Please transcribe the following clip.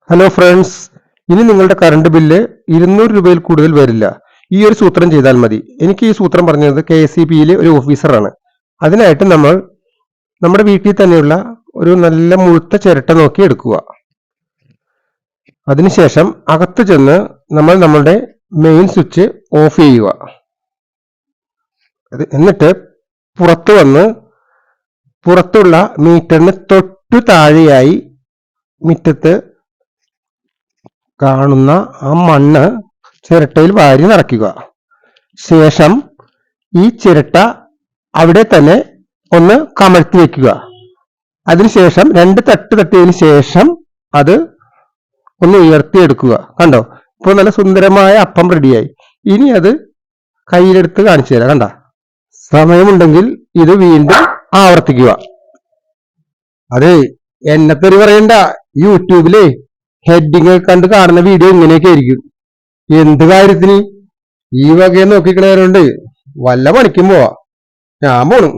Hello friends, ഇനി നിങ്ങളുടെ current bill 200 രൂപയിൽ കൂടുതൽ വരില്ല. ഈ ഒരു സൂത്രം ചെയ്താൽ മതി. എനിക്ക് ഈ സൂത്രം പറഞ്ഞത് KSEBയിലെ ഒരു ഓഫീസറാണ്. അതിനായിട്ട് നമ്മൾ നമ്മുടെ വീട്ടിൽ തന്നെയുള്ള ഒരു നല്ല മുഴുത്ത ചിരട്ട നോക്കി എടുക്കുക. അതിനുശേഷം അകത്ത് ചെന്ന് നമ്മൾ നമ്മളുടെ മെയിൻ സ്വിച്ച് ഓഫ് ചെയ്യുക. എന്നിട്ട് പുറത്തു വന്ന് പുറത്തുള്ള മീറ്ററിന് തൊട്ടു താഴെയായി മുറ്റത്ത് കാണുന്ന ആ മണ്ണ് ചിരട്ടയിൽ വാരി നിറയ്ക്കുക. ശേഷം ഈ ചിരട്ട അവിടെ തന്നെ ഒന്ന് കമഴ്ത്തി വെക്കുക. അതിനുശേഷം 2 തട്ട് തട്ടിയതിനു ശേഷം അത് ഒന്ന് ഉയർത്തിയെടുക്കുക. കണ്ടോ, ഇപ്പോൾ നല്ല സുന്ദരമായ അപ്പം റെഡിയായി. ഇനി അത് കയ്യിലെടുത്ത് കാണിച്ചു തരാം. കണ്ട, സമയമുണ്ടെങ്കിൽ ഇത് വീണ്ടും ആവർത്തിക്കുക. അതെ, എന്നെപ്പറ്റി പറയണ്ട, യൂട്യൂബിലെ ഹെഡിങ് കണ്ട് കാണുന്ന വീഡിയോ ഇങ്ങനെയൊക്കെ ആയിരിക്കും. എന്ത് കാര്യത്തിന് ഈ വകയെ നോക്കിക്കളയാറുണ്ട്. വല്ല പണിക്കും പോവാ. ഞാൻ പോണു.